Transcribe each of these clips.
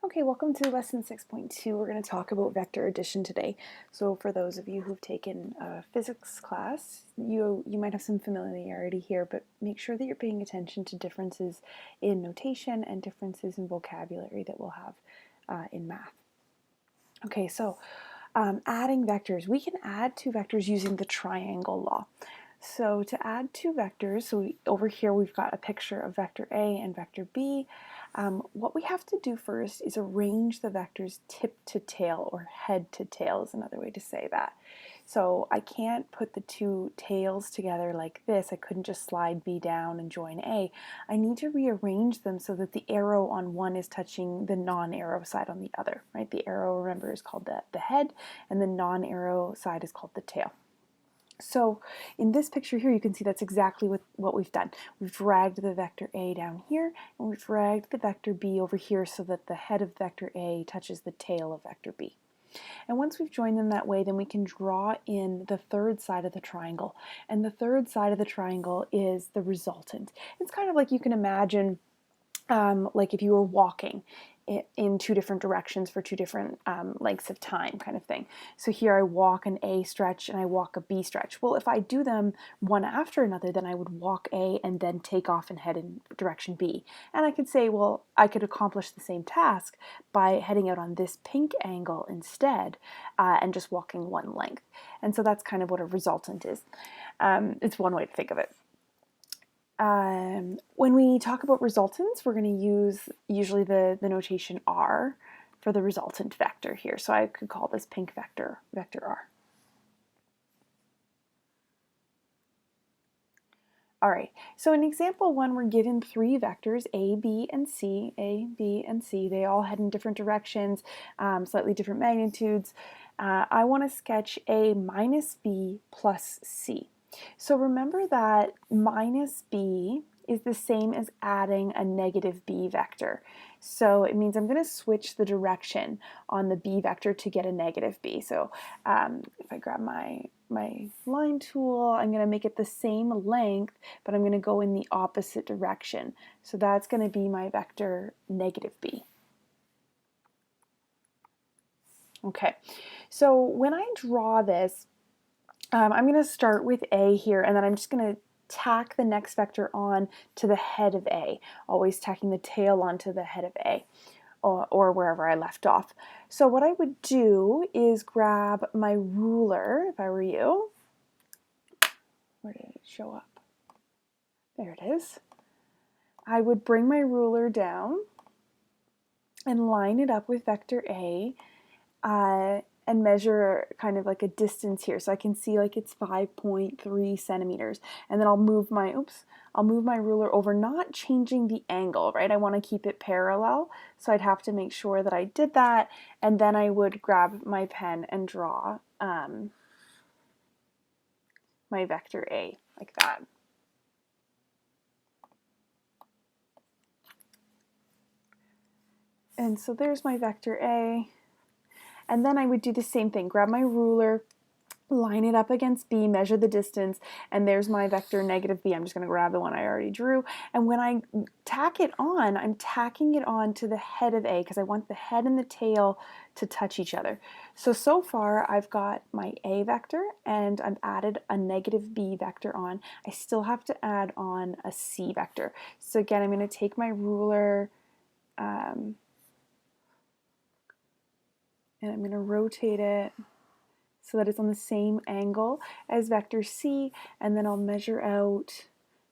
Okay, welcome to lesson 6.2. We're going to talk about vector addition today. So for those of you who've taken a physics class, you might have some familiarity here, but make sure that you're paying attention to differences in notation and differences in vocabulary that we'll have in math. Okay, so adding vectors. We can add two vectors using the triangle law. So to add two vectors, over here we've got a picture of vector A and vector B. What we have to do first is arrange the vectors tip to tail, or head to tail is another way to say that. So I can't put the two tails together like this. I couldn't just slide B down and join A. I need to rearrange them so that the arrow on one is touching the non-arrow side on the other, right? The arrow, remember, is called the head, and the non-arrow side is called the tail. So in this picture here, you can see that's exactly what we've done. We've dragged the vector A down here, and we've dragged the vector B over here so that the head of vector A touches the tail of vector B. And once we've joined them that way, then we can draw in the third side of the triangle. And the third side of the triangle is the resultant. It's kind of like you can imagine like if you were walking in two different directions for two different lengths of time, kind of thing. So here I walk an A stretch and I walk a B stretch. Well, if I do them one after another, then I would walk A and then take off and head in direction B. And I could say, well, I could accomplish the same task by heading out on this pink angle instead and just walking one length. And so that's kind of what a resultant is. It's one way to think of it. When we talk about resultants, we're going to use usually the notation R for the resultant vector here. So I could call this pink vector, vector R. All right, so in example 1, we're given three vectors, A, B, and C. A, B, and C. They all head in different directions, slightly different magnitudes. I want to sketch A minus B plus C. So remember that minus B is the same as adding a negative B vector. So it means I'm going to switch the direction on the B vector to get a negative B. So if I grab my line tool, I'm going to make it the same length, but I'm going to go in the opposite direction. So that's going to be my vector negative B. Okay, so when I draw this, I'm going to start with A here, and then I'm just going to tack the next vector on to the head of A, always tacking the tail onto the head of A, or wherever I left off. So what I would do is grab my ruler, if I were you. Where did it show up? There it is. I would bring my ruler down and line it up with vector A, and measure kind of like a distance here. So I can see like it's 5.3 centimeters. And then I'll move my ruler over, not changing the angle, right? I want to keep it parallel. So I'd have to make sure that I did that. And then I would grab my pen and draw my vector A like that. And so there's my vector A. And then I would do the same thing, grab my ruler, line it up against B, measure the distance, and there's my vector negative B. I'm just going to grab the one I already drew. And when I tack it on, I'm tacking it on to the head of A because I want the head and the tail to touch each other. So far I've got my A vector and I've added a negative B vector on. I still have to add on a C vector. So again, I'm going to take my ruler and I'm going to rotate it so that it's on the same angle as vector C, and then I'll measure out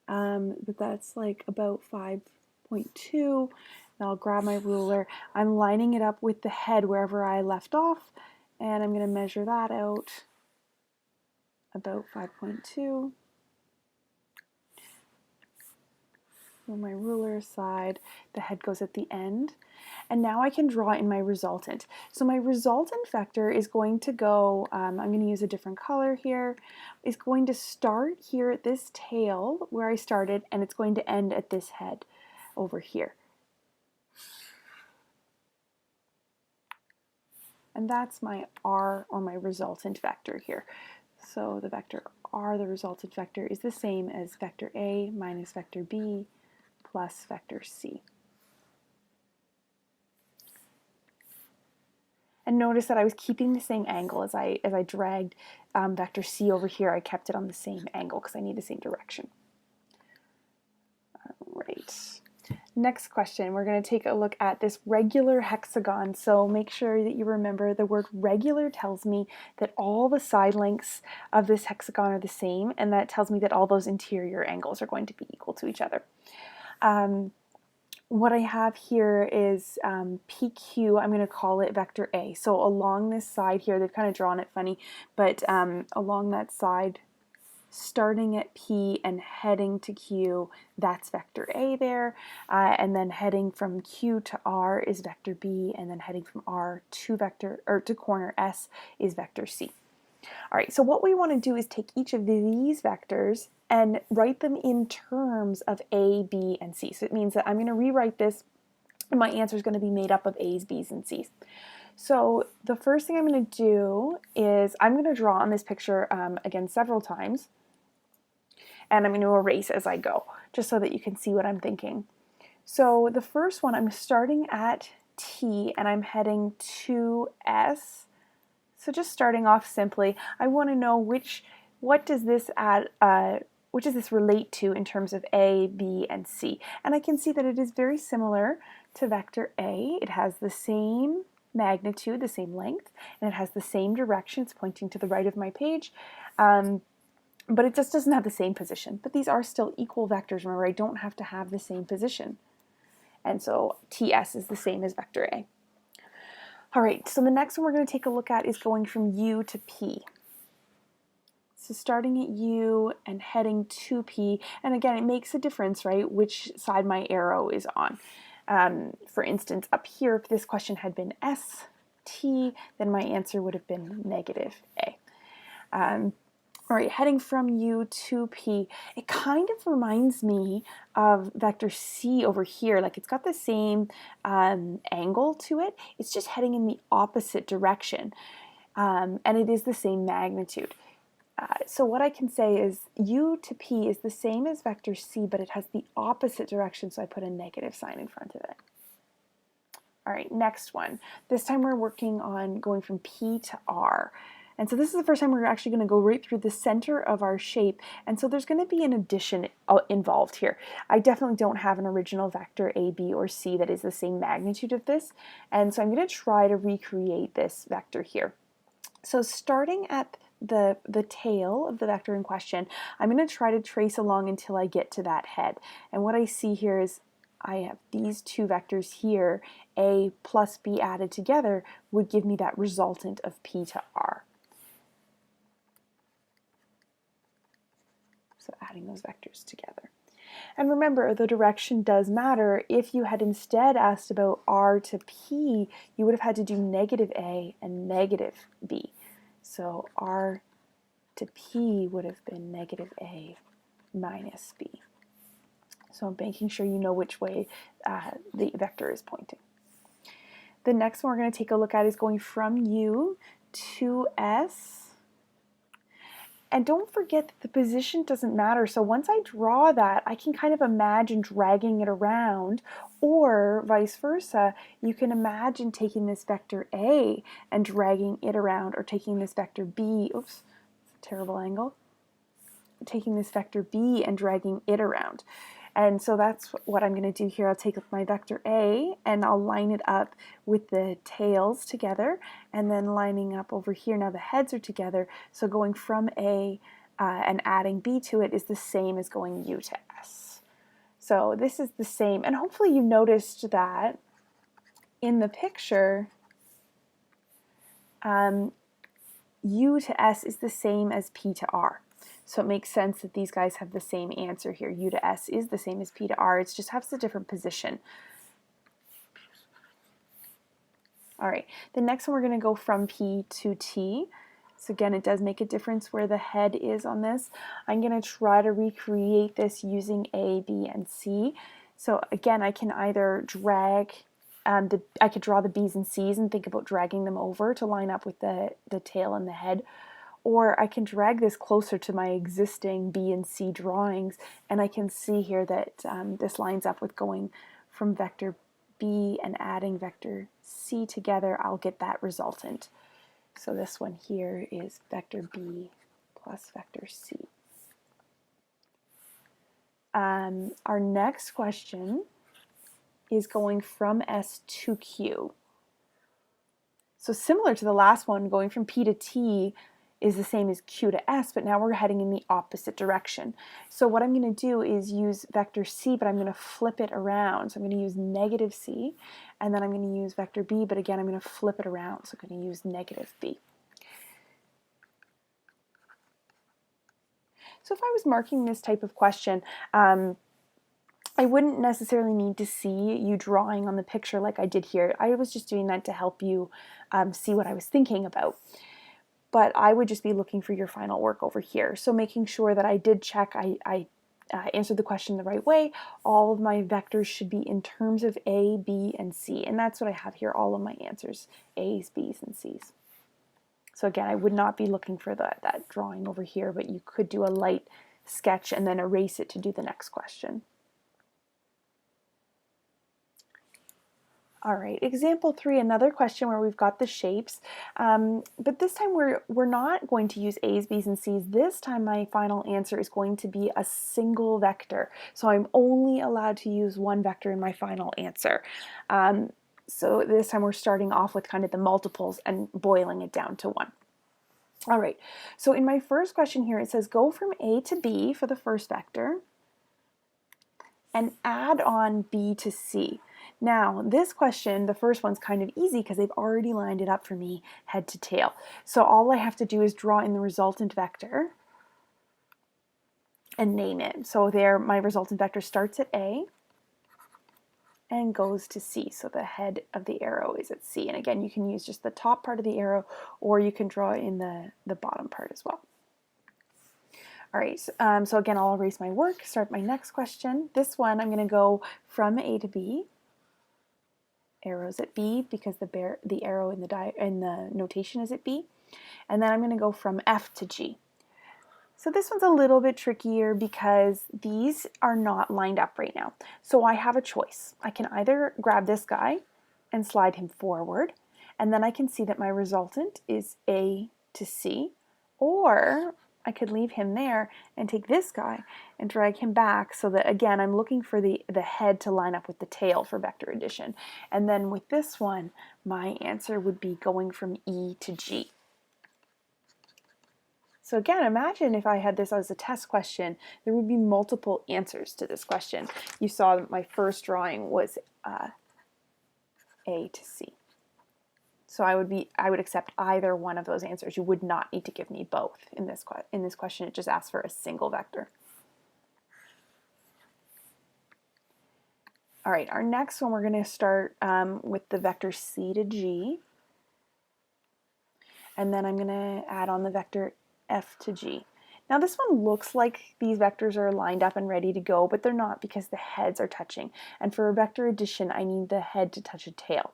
that's like about 5.2. Then I'll grab my ruler. I'm lining it up with the head wherever I left off, and I'm going to measure that out about 5.2. Move my ruler aside, the head goes at the end. And now I can draw in my resultant. So my resultant vector is going to go, I'm going to use a different color here, is going to start here at this tail where I started, and it's going to end at this head over here. And that's my R, or my resultant vector here. So the vector R, the resultant vector, is the same as vector A minus vector B plus vector C. And notice that I was keeping the same angle as I dragged vector C over here. I kept it on the same angle because I need the same direction. All right. Next question, we're going to take a look at this regular hexagon. So make sure that you remember the word regular tells me that all the side lengths of this hexagon are the same, and that tells me that all those interior angles are going to be equal to each other. What I have here is PQ, I'm going to call it vector A. So along this side here, they've kind of drawn it funny, but along that side, starting at P and heading to Q, that's vector A there, and then heading from Q to R is vector B, and then heading from R to corner S is vector C. All right, so what we want to do is take each of these vectors and write them in terms of A, B, and C. So it means that I'm going to rewrite this, and my answer is going to be made up of A's, B's, and C's. So the first thing I'm going to do is I'm going to draw on this picture again several times, and I'm going to erase as I go, just so that you can see what I'm thinking. So the first one, I'm starting at T, and I'm heading to S. So just starting off simply, I want to know what does this relate to in terms of A, B, and C. And I can see that it is very similar to vector A. It has the same magnitude, the same length, and it has the same direction. It's pointing to the right of my page. But it just doesn't have the same position. But these are still equal vectors. Remember, I don't have to have the same position. And so TS is the same as vector A. All right, so the next one we're going to take a look at is going from U to P. So starting at U and heading to P, and again, it makes a difference, right, which side my arrow is on. For instance, up here, if this question had been ST, then my answer would have been negative A. All right, heading from U to P, it kind of reminds me of vector C over here. Like it's got the same angle to it. It's just heading in the opposite direction, and it is the same magnitude. So what I can say is U to P is the same as vector C, but it has the opposite direction, so I put a negative sign in front of it. All right, next one. This time we're working on going from P to R. And so this is the first time we're actually going to go right through the center of our shape. And so there's going to be an addition involved here. I definitely don't have an original vector A, B, or C that is the same magnitude of this. And so I'm going to try to recreate this vector here. So starting at the tail of the vector in question, I'm going to try to trace along until I get to that head. And what I see here is I have these two vectors here. A plus B added together would give me that resultant of P to R. So adding those vectors together. And remember, the direction does matter. If you had instead asked about R to P, you would have had to do negative A and negative B. So R to P would have been negative A minus B. So I'm making sure you know which way the vector is pointing. The next one we're going to take a look at is going from U to S. And don't forget that the position doesn't matter. So once I draw that, I can kind of imagine dragging it around, or vice versa. You can imagine taking this vector A and dragging it around, or taking this vector B, oops, terrible angle, taking this vector B and dragging it around. And so that's what I'm going to do here. I'll take my vector A and I'll line it up with the tails together, and then lining up over here. Now the heads are together, so going from A and adding B to it is the same as going U to S. So this is the same, and hopefully you noticed that in the picture, U to S is the same as P to R. So it makes sense that these guys have the same answer here. U to S is the same as P to R. It just has a different position. All right, the next one we're going to go from P to T. So again, it does make a difference where the head is on this. I'm going to try to recreate this using A, B, and C. So again, I can either drag, I could draw the B's and C's and think about dragging them over to line up with the tail and the head. Or I can drag this closer to my existing B and C drawings, and I can see here that this lines up with going from vector B and adding vector C together, I'll get that resultant. So this one here is vector B plus vector C. Our next question is going from S to Q. So similar to the last one, going from P to T is the same as Q to S, but now we're heading in the opposite direction. So what I'm going to do is use vector C, but I'm going to flip it around. So I'm going to use negative C, and then I'm going to use vector B, but again, I'm going to flip it around. So I'm going to use negative B. So if I was marking this type of question, I wouldn't necessarily need to see you drawing on the picture like I did here. I was just doing that to help you see what I was thinking about. But I would just be looking for your final work over here. So making sure that I did check, I answered the question the right way. All of my vectors should be in terms of A, B, and C. And that's what I have here, all of my answers, A's, B's, and C's. So again, I would not be looking for that drawing over here, but you could do a light sketch and then erase it to do the next question. All right, example 3, another question where we've got the shapes, but this time we're not going to use A's, B's, and C's. This time my final answer is going to be a single vector. So I'm only allowed to use one vector in my final answer. So this time we're starting off with kind of the multiples and boiling it down to one. All right, so in my first question here, it says go from A to B for the first vector and add on B to C. Now, this question, the first one's kind of easy because they've already lined it up for me head to tail. So all I have to do is draw in the resultant vector and name it. So there, my resultant vector starts at A and goes to C. So the head of the arrow is at C. And again, you can use just the top part of the arrow, or you can draw in the bottom part as well. All right, so again, I'll erase my work, start my next question. This one, I'm going to go from A to B. Arrows at B because the arrow in the notation is at B. And then I'm going to go from F to G. So this one's a little bit trickier because these are not lined up right now. So I have a choice. I can either grab this guy and slide him forward, and then I can see that my resultant is A to C, or I could leave him there and take this guy and drag him back so that, again, I'm looking for the head to line up with the tail for vector addition. And then with this one, my answer would be going from E to G. So again, imagine if I had this as a test question, there would be multiple answers to this question. You saw that my first drawing was A to C. So I would accept either one of those answers. You would not need to give me both in this question. It just asks for a single vector. All right, our next one, we're going to start with the vector C to G. And then I'm going to add on the vector F to G. Now this one looks like these vectors are lined up and ready to go, but they're not because the heads are touching. And for a vector addition, I need the head to touch a tail.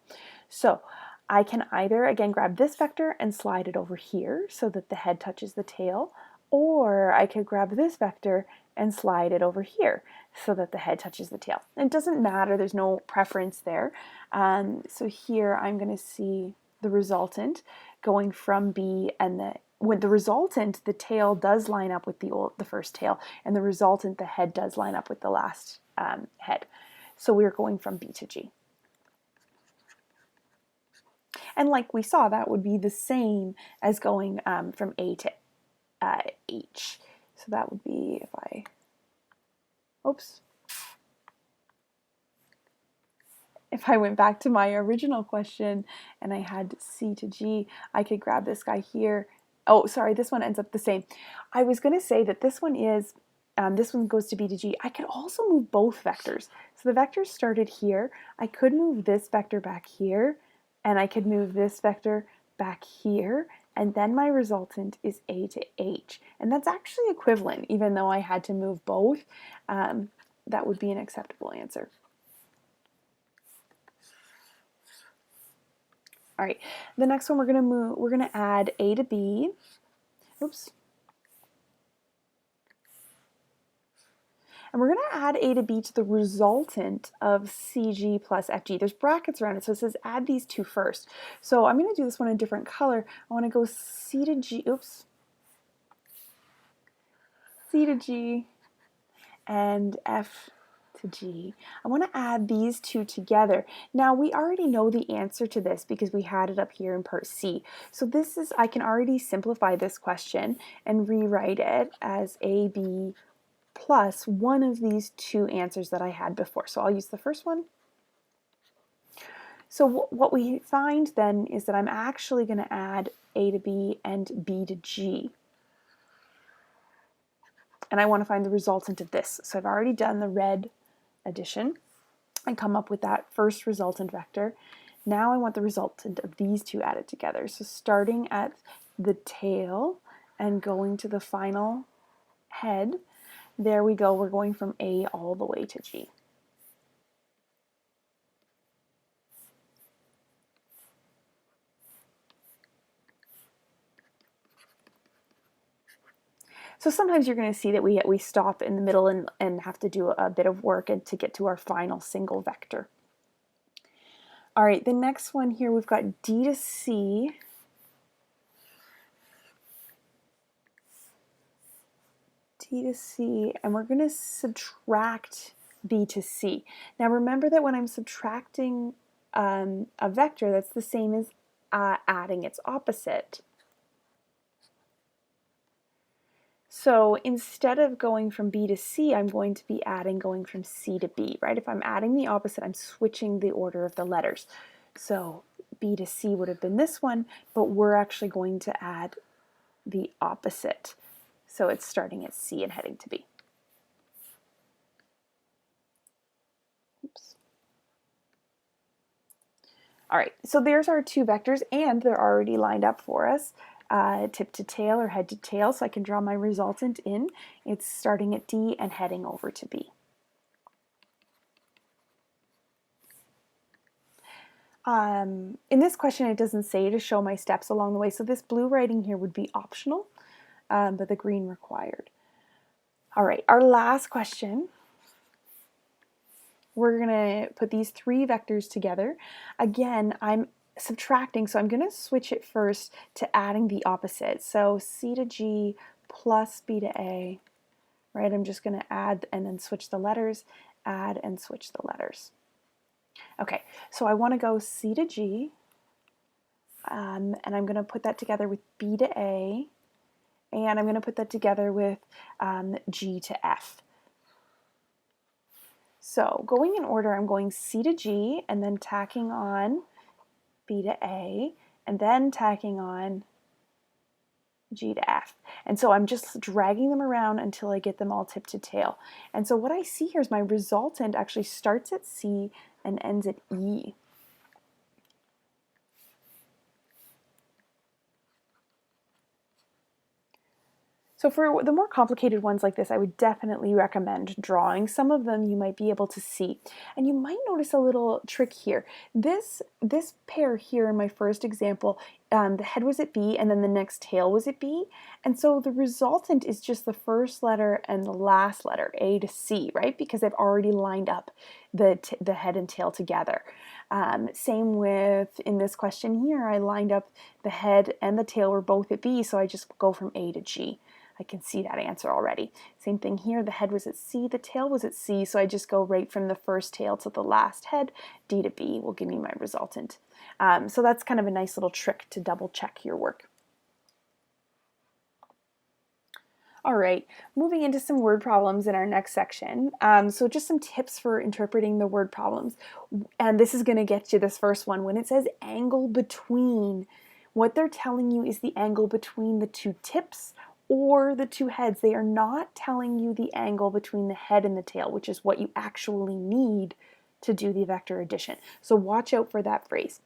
So I can either, again, grab this vector and slide it over here so that the head touches the tail, or I could grab this vector and slide it over here so that the head touches the tail. It doesn't matter, there's no preference there. So here I'm going to see the resultant going from B, and with the resultant, the tail does line up with the first tail, and the resultant, the head does line up with the last head. So we're going from B to G. And like we saw, that would be the same as going from A to H. So that would be if I, if I went back to my original question and I had C to G, I could grab this guy here. Oh, sorry, this one ends up the same. I was going to say that this one goes to B to G. I could also move both vectors. So the vectors started here. I could move this vector back here, and I could move this vector back here, and then my resultant is A to H. And that's actually equivalent, even though I had to move both. That would be an acceptable answer. All right, the next one we're gonna add A to B. And we're going to add a to b to the resultant of cg plus fg. There's brackets around it, so it says add these two first. So I'm going to do this one in a different color. I want to go c to g, c to g and f to g. I want to add these two together. Now we already know the answer to this because we had it up here in part C. So this is, I can already simplify this question and rewrite it as AB plus one of these two answers that I had before. So I'll use the first one. So what we find then is that I'm actually going to add A to B and B to G. And I want to find the resultant of this. So I've already done the red addition and come up with that first resultant vector. Now I want the resultant of these two added together. So starting at the tail and going to the final head, there we go. We're going from A all the way to G. So sometimes you're going to see that we stop in the middle and have to do a bit of work and to get to our final single vector. All right, the next one here, we've got D to C. D to C, and we're going to subtract B to C. Now remember that when I'm subtracting a vector, that's the same as adding its opposite. So instead of going from B to C, I'm going to be going from C to B, right? If I'm adding the opposite, I'm switching the order of the letters. So B to C would have been this one, but we're actually going to add the opposite. So it's starting at C and heading to B. Oops. All right, so there's our two vectors, and they're already lined up for us. Tip to tail or head to tail, so I can draw my resultant in. It's starting at D and heading over to B. In this question, it doesn't say to show my steps along the way, so this blue writing here would be optional, but the green required. All right, our last question. We're going to put these three vectors together. Again, I'm subtracting, so I'm going to switch it first to adding the opposite. So C to G plus B to A, right? I'm just going to add and then switch the letters, add and switch the letters. Okay, so I want to go C to G, and I'm going to put that together with B to A, and I'm going to put that together with G to F. So going in order, I'm going C to G and then tacking on B to A and then tacking on G to F. And so I'm just dragging them around until I get them all tip to tail. And so what I see here is my resultant actually starts at C and ends at E. So for the more complicated ones like this, I would definitely recommend drawing. Some of them you might be able to see. And you might notice a little trick here. This pair here in my first example, the head was at B and then the next tail was at B. And so the resultant is just the first letter and the last letter, A to C, right? Because I've already lined up the head and tail together. Same with in this question here, I lined up the head and the tail were both at B, so I just go from A to G. I can see that answer already. Same thing here, the head was at C, the tail was at C, so I just go right from the first tail to the last head. D to B will give me my resultant. So that's kind of a nice little trick to double check your work. All right, moving into some word problems in our next section. So just some tips for interpreting the word problems. And this is going to get you this first one. When it says angle between, what they're telling you is the angle between the two tips or the two heads. They are not telling you the angle between the head and the tail, which is what you actually need to do the vector addition. So watch out for that phrase.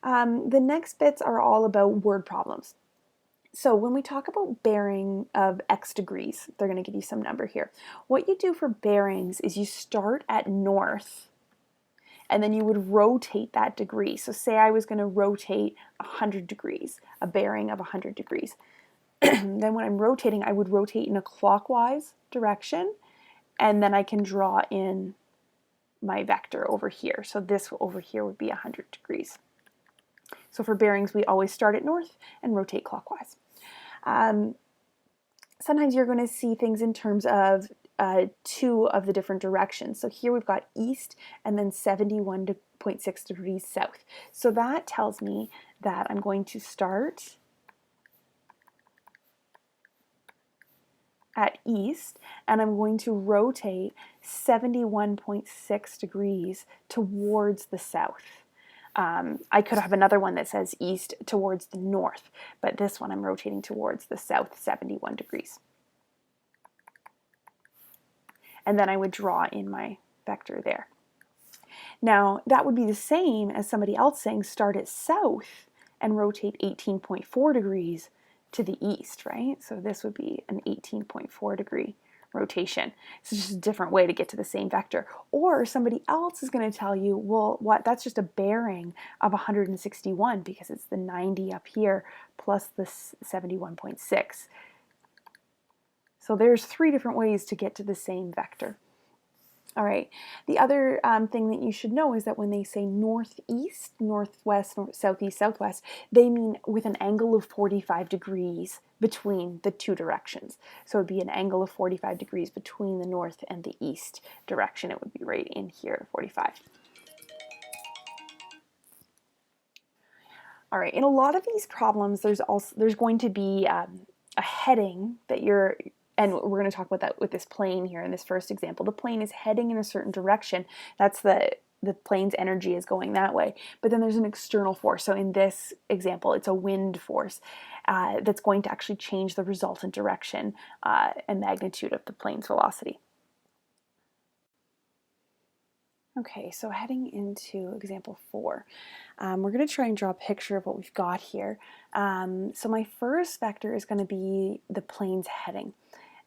The next bits are all about word problems. So when we talk about bearing of x degrees, they're going to give you some number here. What you do for bearings is you start at north and then you would rotate that degree. So say I was going to rotate 100 degrees, a bearing of 100 degrees. Then when I'm rotating, I would rotate in a clockwise direction and then I can draw in my vector over here. So this over here would be 100 degrees. So for bearings, we always start at north and rotate clockwise. Sometimes you're going to see things in terms of two of the different directions. So here we've got east and then 71.6 degrees south. So that tells me that I'm going to start at east and I'm going to rotate 71.6 degrees towards the south. I could have another one that says east towards the north, but this one I'm rotating towards the south 71 degrees. And then I would draw in my vector there. Now, that would be the same as somebody else saying start at south and rotate 18.4 degrees to the east, right? So this would be an 18.4 degree rotation. It's just a different way to get to the same vector. Or somebody else is going to tell you, well, that's just a bearing of 161 because it's the 90 up here plus the 71.6. So there's three different ways to get to the same vector. All right, the other thing that you should know is that when they say northeast, northwest, southeast, southwest, they mean with an angle of 45 degrees between the two directions. So it would be an angle of 45 degrees between the north and the east direction. It would be right in here, 45. All right, in a lot of these problems, there's going to be a heading that and we're going to talk about that with this plane here in this first example. The plane is heading in a certain direction. That's the plane's energy is going that way. But then there's an external force. So in this example, it's a wind force that's going to actually change the resultant direction and magnitude of the plane's velocity. Okay, so heading into example 4, we're going to try and draw a picture of what we've got here. So my first vector is going to be the plane's heading.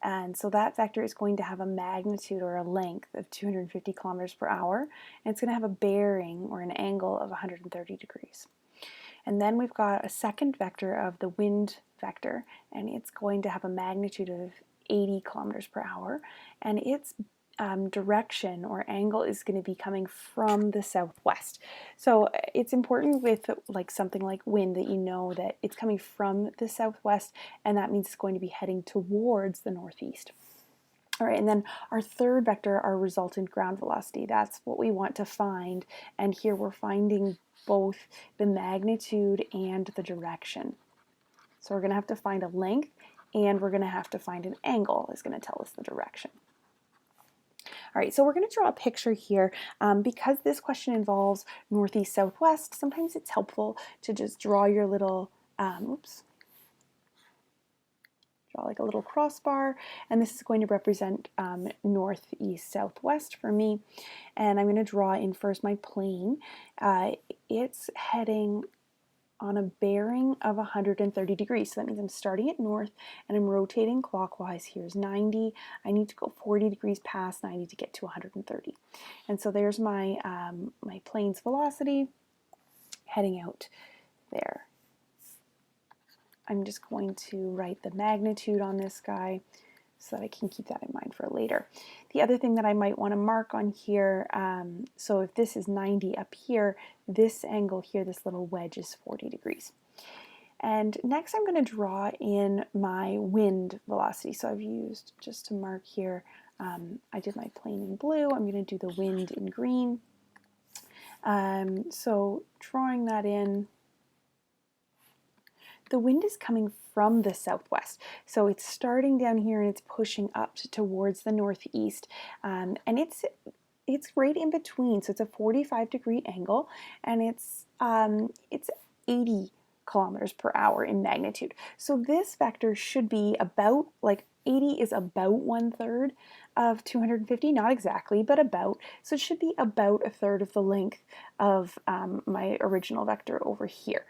And so that vector is going to have a magnitude or a length of 250 kilometers per hour, and it's going to have a bearing or an angle of 130 degrees. And then we've got a second vector of the wind vector, and it's going to have a magnitude of 80 kilometers per hour, and its direction or angle is going to be coming from the southwest. So it's important with something like wind that you know that it's coming from the southwest, and that means it's going to be heading towards the northeast. All right, and then our third vector, our resultant ground velocity, that's what we want to find, and here we're finding both the magnitude and the direction. So we're going to have to find a length, and we're going to have to find an angle is going to tell us the direction. All right, so we're going to draw a picture here. Because this question involves northeast, southwest, sometimes it's helpful to just draw your little, draw like a little crossbar, and this is going to represent northeast, southwest for me. And I'm going to draw in first my plane. It's heading on a bearing of 130 degrees. So that means I'm starting at north and I'm rotating clockwise. Here's 90. I need to go 40 degrees past 90 to get to 130. And so there's my, my plane's velocity heading out there. I'm just going to write the magnitude on this guy so that I can keep that in mind for later. The other thing that I might want to mark on here, so if this is 90 up here, this angle here, this little wedge is 40 degrees. And next I'm going to draw in my wind velocity. So I've used, just to mark here, I did my plane in blue, I'm going to do the wind in green. So drawing that in, the wind is coming from the southwest. So it's starting down here and it's pushing up towards the northeast. And it's right in between. So it's a 45 degree angle, and it's 80 kilometers per hour in magnitude. So this vector should be about, like 80 is about 1/3 of 250, not exactly, but about. So it should be about 1/3 of the length of my original vector over here.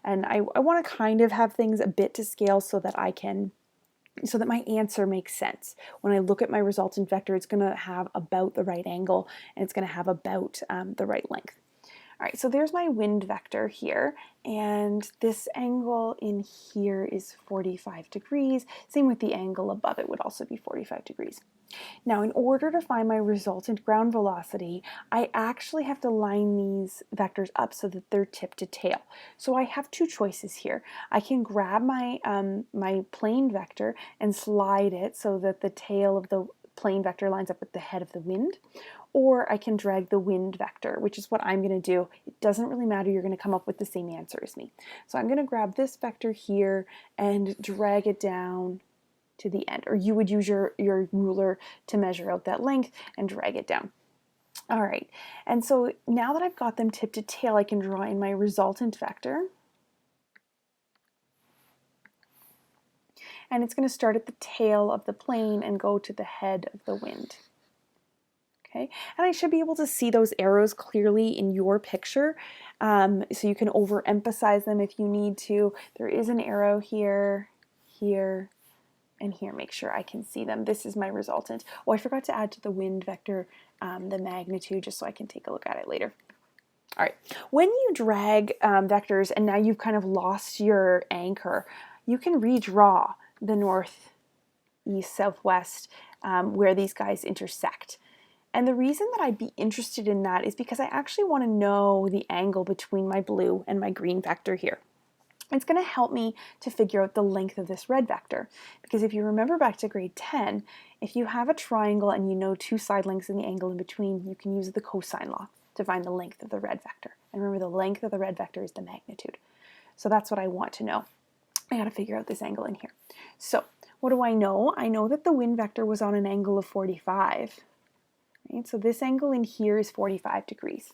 And I want to kind of have things a bit to scale so that my answer makes sense. When I look at my resultant vector, it's going to have about the right angle, and it's going to have about the right length. All right, so there's my wind vector here, and this angle in here is 45 degrees. Same with the angle above, it would also be 45 degrees. Now, in order to find my resultant ground velocity, I actually have to line these vectors up so that they're tip to tail. So I have two choices here. I can grab my, my plane vector and slide it so that the tail of the plane vector lines up with the head of the wind, or I can drag the wind vector, which is what I'm going to do. It doesn't really matter, you're going to come up with the same answer as me. So I'm going to grab this vector here and drag it down to the end, or you would use your ruler to measure out that length and drag it down. All right, and so now that I've got them tip to tail, I can draw in my resultant vector. And it's going to start at the tail of the plane and go to the head of the wind. Okay, and I should be able to see those arrows clearly in your picture, so you can overemphasize them if you need to. There is an arrow here, here, and here. Make sure I can see them. This is my resultant. Oh, I forgot to add to the wind vector the magnitude, just so I can take a look at it later. All right, when you drag vectors and now you've kind of lost your anchor, you can redraw the north, east, southwest, where these guys intersect. And the reason that I'd be interested in that is because I actually want to know the angle between my blue and my green vector here. It's going to help me to figure out the length of this red vector. Because if you remember back to grade 10, if you have a triangle and you know two side lengths and the angle in between, you can use the cosine law to find the length of the red vector. And remember, the length of the red vector is the magnitude. So that's what I want to know. I got to figure out this angle in here. So what do I know? I know that the wind vector was on an angle of 45. Right? So this angle in here is 45 degrees.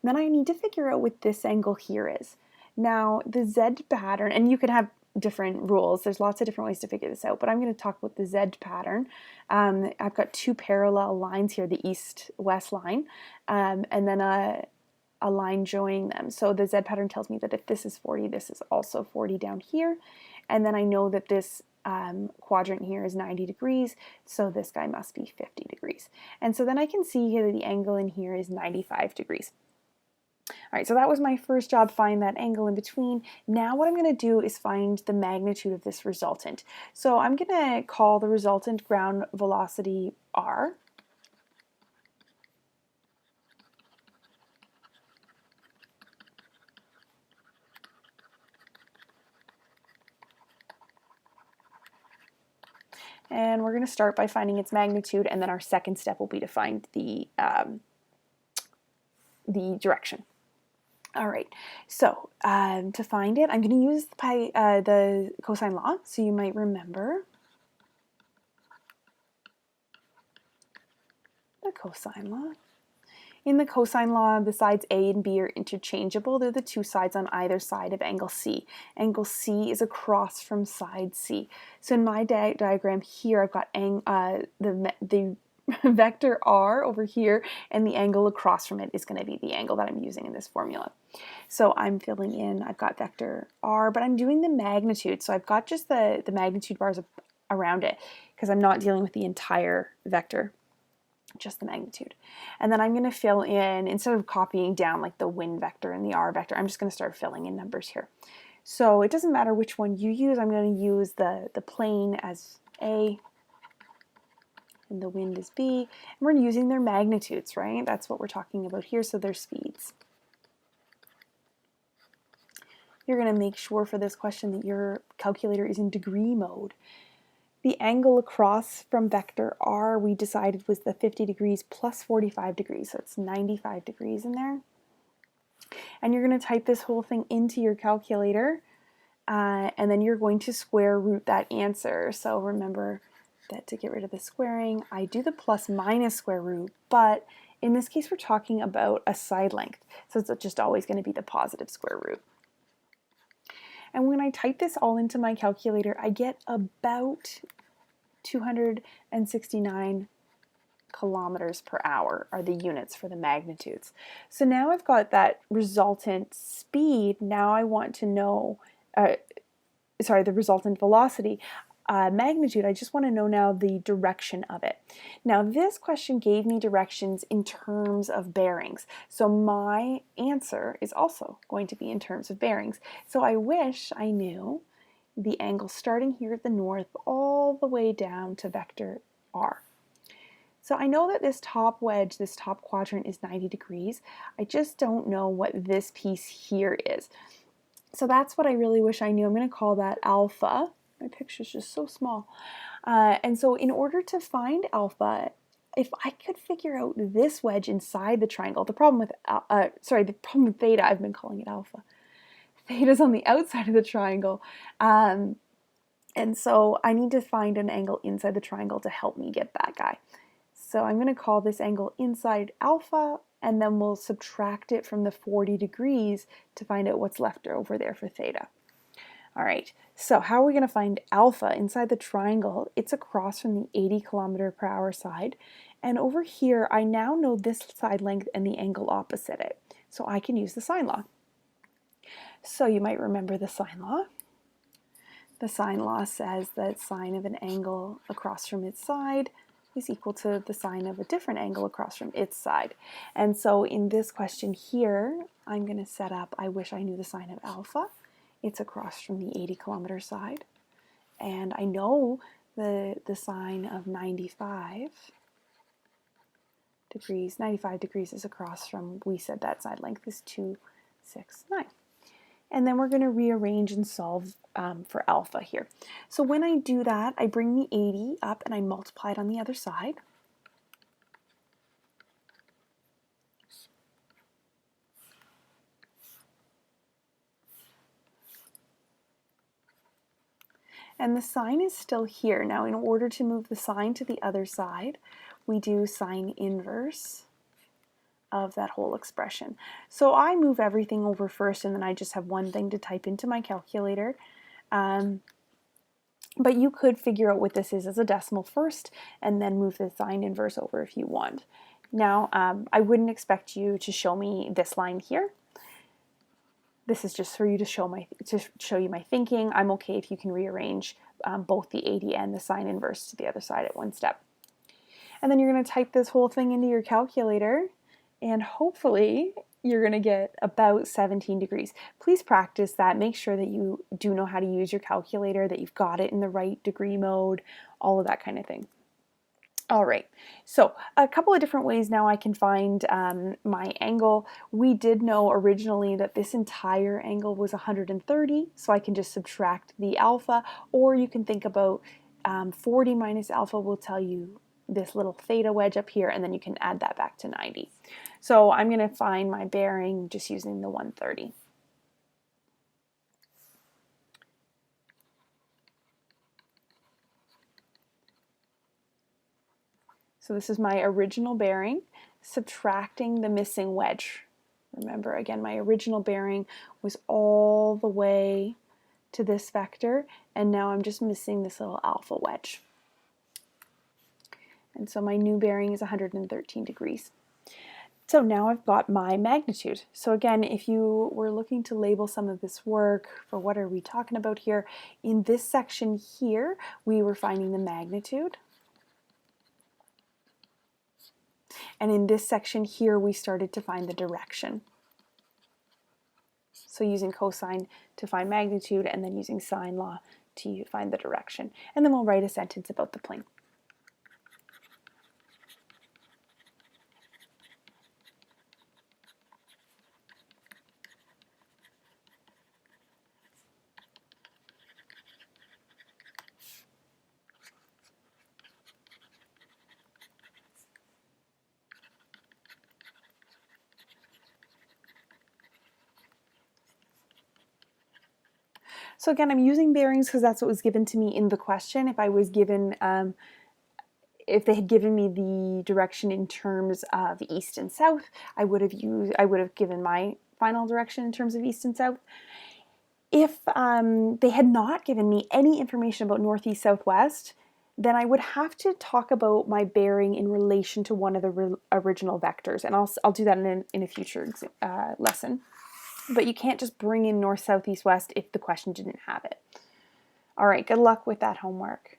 And then I need to figure out what this angle here is. Now the Z pattern, and you could have different rules, there's lots of different ways to figure this out, but I'm going to talk about the Z pattern. I've got two parallel lines here, the east-west line, and then a line joining them. So the Z pattern tells me that if this is 40, this is also 40 down here. And then I know that this quadrant here is 90 degrees, so this guy must be 50 degrees. And so then I can see here that the angle in here is 95 degrees. All right, so that was my first job, find that angle in between. Now what I'm going to do is find the magnitude of this resultant. So I'm going to call the resultant ground velocity r. And we're going to start by finding its magnitude, and then our second step will be to find the direction. All right, so to find it, I'm going to use the cosine law, so you might remember the cosine law. In the cosine law, the sides A and B are interchangeable. They're the two sides on either side of angle C. Angle C is across from side C. So in my diagram here, I've got the vector r over here, and the angle across from it is going to be the angle that I'm using in this formula. So I'm filling in, I've got vector r, but I'm doing the magnitude. So I've got just the magnitude bars around it because I'm not dealing with the entire vector, just the magnitude. And then I'm going to fill in, instead of copying down like the wind vector and the r vector, I'm just going to start filling in numbers here. So it doesn't matter which one you use. I'm going to use the plane as A, and the wind is B, and we're using their magnitudes, right? That's what we're talking about here, so their speeds. You're going to make sure for this question that your calculator is in degree mode. The angle across from vector r, we decided, was the 50 degrees plus 45 degrees, so it's 95 degrees in there. And you're going to type this whole thing into your calculator, and then you're going to square root that answer. So remember that to get rid of the squaring, I do the plus minus square root, but in this case we're talking about a side length, so it's just always going to be the positive square root. And when I type this all into my calculator, I get about 269 kilometers per hour are the units for the magnitudes. So now I've got that resultant speed. Now I want to know, the resultant velocity. Magnitude, I just want to know now the direction of it. Now this question gave me directions in terms of bearings, so my answer is also going to be in terms of bearings. So I wish I knew the angle starting here at the north all the way down to vector r. So I know that this top wedge, this top quadrant is 90 degrees. I just don't know what this piece here is. So that's what I really wish I knew. I'm going to call that alpha. My picture's just so small. And so in order to find alpha, if I could figure out this wedge inside the triangle, the problem with theta, I've been calling it alpha. Theta's on the outside of the triangle. And so I need to find an angle inside the triangle to help me get that guy. So I'm going to call this angle inside alpha, and then we'll subtract it from the 40 degrees to find out what's left over there for theta. All right, so how are we going to find alpha inside the triangle? It's across from the 80 km/h side. And over here, I now know this side length and the angle opposite it. So I can use the sine law. So you might remember the sine law. The sine law says that sine of an angle across from its side is equal to the sine of a different angle across from its side. And so in this question here, I'm going to set up, I wish I knew the sine of alpha. It's across from the 80 km side. And I know the sine of 95 degrees. 95 degrees is across from, we said that side length is 269. And then we're going to rearrange and solve for alpha here. So when I do that, I bring the 80 up and I multiply it on the other side. And the sine is still here. Now, in order to move the sine to the other side, we do sine inverse of that whole expression. So I move everything over first, and then I just have one thing to type into my calculator. But you could figure out what this is as a decimal first, and then move the sine inverse over if you want. Now, I wouldn't expect you to show me this line here. This is just for you to show you my thinking. I'm okay if you can rearrange both the 80 and the sine inverse to the other side at one step. And then you're going to type this whole thing into your calculator, and hopefully you're going to get about 17 degrees. Please practice that. Make sure that you do know how to use your calculator, that you've got it in the right degree mode, all of that kind of thing. All right, so a couple of different ways now I can find my angle. We did know originally that this entire angle was 130, so I can just subtract the alpha, or you can think about 40 minus alpha will tell you this little theta wedge up here, and then you can add that back to 90. So I'm going to find my bearing just using the 130. So this is my original bearing, subtracting the missing wedge. Remember, again, my original bearing was all the way to this vector, and now I'm just missing this little alpha wedge. And so my new bearing is 113 degrees. So now I've got my magnitude. So again, if you were looking to label some of this work for what are we talking about here, in this section here, we were finding the magnitude. And in this section here, we started to find the direction. So using cosine to find magnitude, and then using sine law to find the direction. And then we'll write a sentence about the plane. So again, I'm using bearings because that's what was given to me in the question. If I was given, if they had given me the direction in terms of east and south, I would have given my final direction in terms of east and south. If they had not given me any information about northeast, southwest, then I would have to talk about my bearing in relation to one of the original vectors, and I'll do that in a future lesson. But you can't just bring in north, south, east, west if the question didn't have it. All right, good luck with that homework.